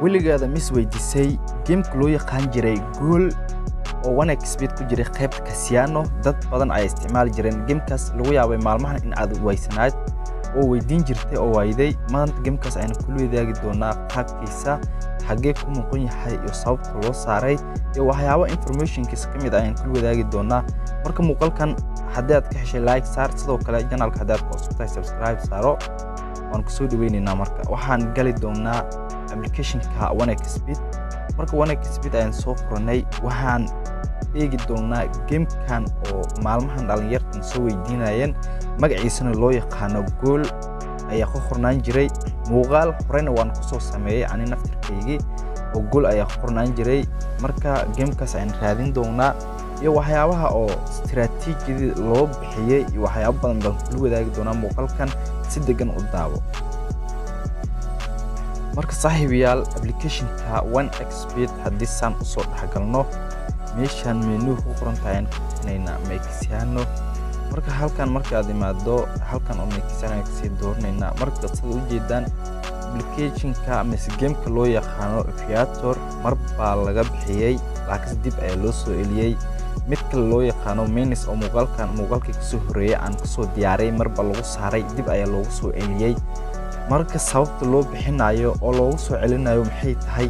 weligaada mis weydiisay gameka loo yaqaan jiray gool oo 1xbet ku jiray qaybta Casino dad badan ay isticmaali jireen gamekaas lagu yaabay maalmahan in aad weysanayd oo weydiin jirtay oo wayday maanta gamekaas ayna ku wadaagi doonaa qaabkiisa xagee ku muuqan yahay iyo sababta loo saaray iyo waxyaabo informationkiisa kamid ah ayaan ku wadaagi doonaa marka muuqaalkan haddii aad ka heshay like saar sidoo kale channelka haddii aad ku cusubtahay subscribe saaro waan ku soo dhaweynaynaa marka waxaan gali doonaa applicationka 1xbet marka 1xbet ayaan soo furanay waxaan eegi doonaa gamekan oo maalmahan dhalinyartan soo weydiinayeen magaciisana loo yaqaano gool ayaa ku qornaan jiray muuqaal horena waan ku soo sameeyay ani naftirkaygii oo gool ayaa ku qornaan jiray marka gamekaas ayaan raadin doonaa iyo waxyaabaha oo istiraatiijiyada loo bixiyay iyo waxyaabo badan baan ku wadaagi doonaa muuqaalkan si degan u daawo marka saaxiibayaal applicationka 1xbet haddii saan u soo dhaxgalno meeshan menu ku qoran tahay inayna Casino marka halkan marka aad imaado halkan oo Casino ay sii dooranayna marka sida u jeedaan applicationka ama gameka loo yaqaano Aviator marba laga bixiyay laakiin dib ayaa loo soo eliyay mid kale loo yaqaano Menace oo muuqaalkii ka soo horeeyay aan ku soo diyaaray marba lagu saaray dib ayaa loogu soo eliyay marka sababta loo bixinayo oo loogu soo celinayo maxay tahay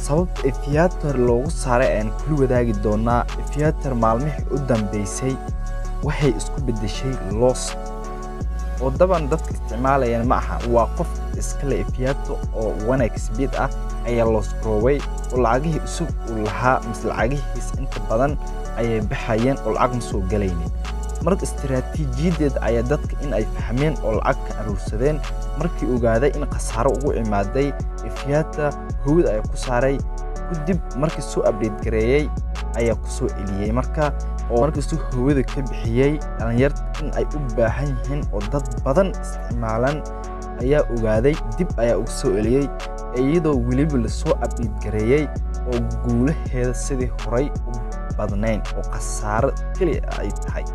sababta Aviator loogu saaray aan ku wadaagi doonaa Aviator maalmihii u dambeysay waxay isku bedeshay loss oo daban dadka isticmaalayaan ma aha waa qof iska leh Aviator oo 1xbet ah ayaa loss groway oo lacagihii isug u lahaa mis lacagihiis inta badan ayay baxayeen oo lacag ma soo galaynin marka istiraatiijiyadeed ayaa dadka in ay fahmeen oo lacag ka aruursadeen markii ogaaday in khasaaro ugu imaaday Aviator hawada ay ku saaray dib markii soo update gareeyay ayaa ku soo eliyay marka oo markii soo hawada ka bixiyay dhalinyarta in ay u baahan yihiin oo dad badan isticmaalan ayaa ogaaday dib ayaa ugu soo eliyay iyadoo weliba la soo update gareeyay oo guulaheeda sidii horay u badnayn oo khasaaro kaliya ay tahay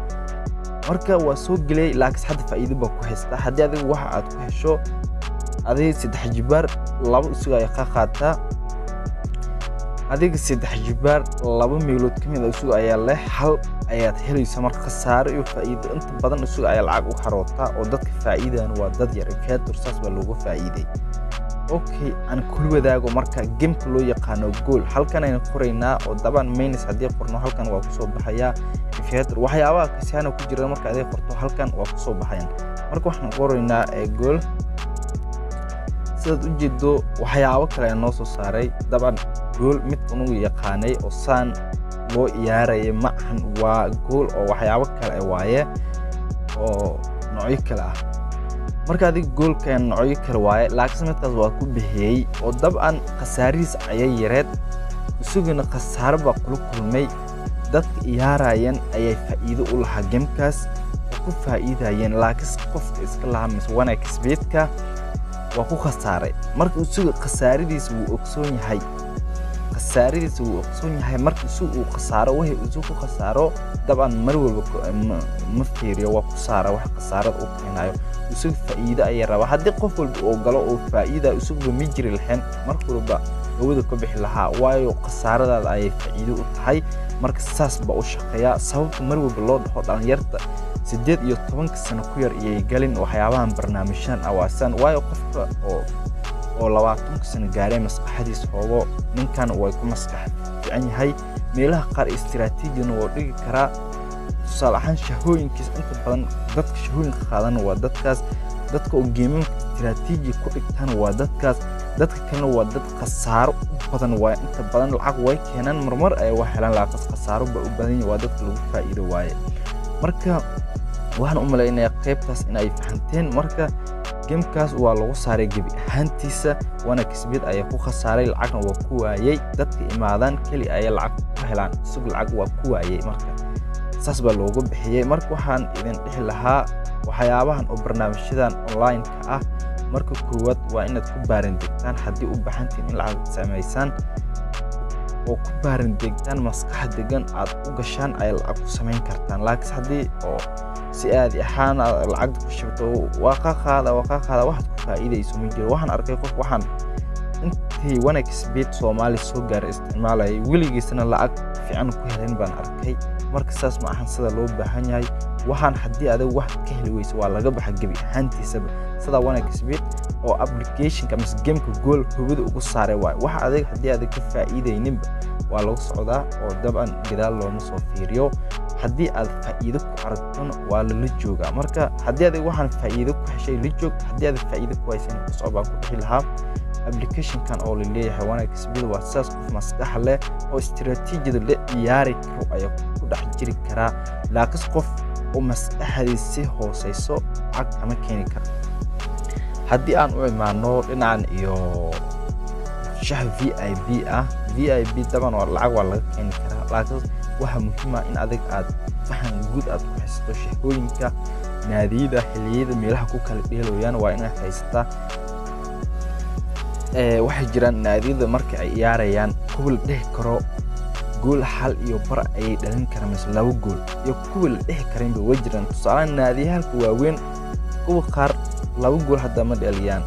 marka waa soo galay laakiin hadda faa'iido ba ku haysta haddii adigu waxa aad ku hesho adiga 3 jibaar 2 isugu ay qaataa adiga 3 jibaar 2 meelood kamid ah isugu ayaa leh hal ayaad helayso marka khasaaro iyo faa'iido inta badan isugu ayaa lacag u xaroota oo dadka faa'iidaan waa dad yar Aviator saas baa looga faa'iiday okay aan ku wadaago marka gameka loo yaqaano gool halkan ayaan qoraynaa oo daban Menace haddii qorno halkan waa ku soo baxaya Aviator waxyaabaha Casino ku jira marka aad qorto halkan waa ku soo baxayaan marka waxaan qoraynaa gool sida u jeedo waxyaabo kale noo soo saaray daban gool mid uu yaqaanay oo saan loo iyaaray ma ahan waa gool oo waxyaabo kale waaye oo noocyo kale ah marka adiga goolkan noocyo kale waaye laakiin midkaas waa ku bixiyay oo daban khasaariis ayay yareed isuguna khasaaro ba kulmay dadka iyaarayeen ayay faa'iido u lahaa gamekaas ku faa'iidayeen laakiin qofka iska lahaa mis 1xbet-ka waa ku khasaaray marka isugu khasaaridiisa wuu ogsoon yahay marka uu khasaaro waxa uu ku khasaaro daban mar walba ma fiiriyo waa ku saara wax khasaarada u keenayo isugu faa'iido ay raba haddii qof walba oo galo oo faa'iido isugu ma jiri lahayn marka walba hawada ka bixi lahaa waayo khasaaradaada ay faa'iido u tahay marka saas ba u shaqeeya sababta mar walba loo dhaho dhalinyarta 18 sano ku yar iyay galin waxyaabahan barnaamijyan awaasan waayo qofka oo 20 sano gaaray maskaxdiisa hoogo ninkan way ku maskax fiican yahay meelaha qaar istiraatiijiyana oo dhigi kara tusaale ahaan shahooyinkiis inta badan dadka shahooyinka qaadan waa dadkaas dadka oo geeminka istiraatiiji ku dhigtaan waa dadkaas dadka kalena waa dad khasaaro badan waa inta badan lacag way keenan marmar ay wax helaan laakiin khasaaro ba u badan waa dadka lagu faa'iido waaye marka waxaan u maleynayaa qaybtaas in ay fahanteen marka gamekaas waa lagu saaray gabi ahaantiisa 1xbet ayaa ku khasaaray lacagna waa ku waayay dadka imaadaan kali ay lacag ku helaan suuq lacag waa ku waayay marka saas baa loogu bixiyay marka waxaan idin dhixi lahaa waxyaabahan oo barnaamijyadan online ka ah marka koowaad waa inaad ku baaran degtaan haddii u baahantiin in lacag sameeysan oo ku baaran degtaan maskax degan aad u gashaan ay lacag ku sameyn kartaan laakiin haddii oo si aad ahaan lacag ku shubto waa ka qaada wax ku faa'iideyso ma jiro waxaan arkay qof waxaan dadkii OneXBet Soomaali soo gaaray isticmaalay weligiisna lacag fiican ku heleen baan arkay marka saas ma ahan sida loo baahan yahay waxaan haddii aad wax ka heli weyso waa laga baxa gabi ahaantiisaba sida OneXBet oo application ka mis game ka gool hubada ugu saaray waxa adeeg haddii aad ka faa'iideynin waa lagu socdaa oo daban gadaal looma soo fiiriyo haddii aad faa'iido ku aragtana waa la joogaa marka haddii aad waxaan faa'iido ku heshay la joog haddii aad faa'iido ku haysan soo baa ku dhixi lahaa application kan oo leeyahay OneXBet waa saas qof maskax leh oo istiraatiijiyada la ciyaari karo ayaa ku dhex jiri kara laakiin qof oo maskaxdiisa hooseyso cag kama keeni karo haddii aan u imaano dhinacan iyo shah VIP ah VIP taban waa lacag waa laga keeni karaa laakiin waxa muhiim ah in adag aad fahan guud aad ku haysato shaqooyinka naadiyada xilliyada meelaha ku kala dheelayaan waa inaad haysataa waxay jiraan naadiyada marka ay ciyaarayaan kuwal dheh karo gool hal iyo bar ay dhalin karaan mis laba gool iyo kuwal dheh karin ba wajiraan tusaale naadiyahalka waaweyn kuwa qaar laba gool hadda ma dhaliyaan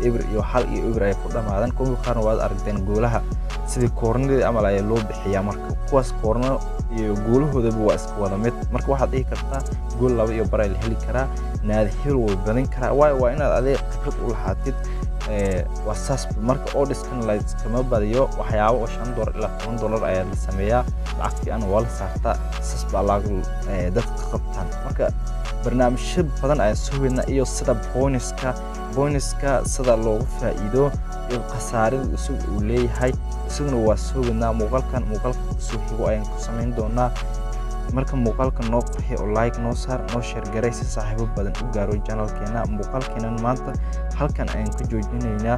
eber iyo hal iyo eber ay ku dhamaadaan kuwa qaarna waad aragteen goolaha sidii koornada amal ay loo bixiyaa marka kuwaas koorno iyo goolahoodaba waa isku wada mid marka waxaad dhihi kartaa gool laba iyo bar ay heli karaa naadi hel way badan karaa waa inaad adeeg khibrad u lahaatid waa saas marka oddskan la iskama badiyo waxyaabo oo $5 ilaa $10 ayaa la sameeyaa lacag fiican waa la saartaa saas baa lagu dadka qabtaan marka barnaamijyo badan ayaa soo wadnaa iyo sida bonuska sida loogu faa'iido iyo khasaarada uu leeyahay isaguna waa soo wadnaa muuqaalka soo xigo ayaan ku samayn doonaa marka muuqaalka noo qurxiyo oo like noo saar noo share garay si saaxiibo badan u gaaro channelkeena muuqaalkeena maanta halkan ayaan ka joojinaynaa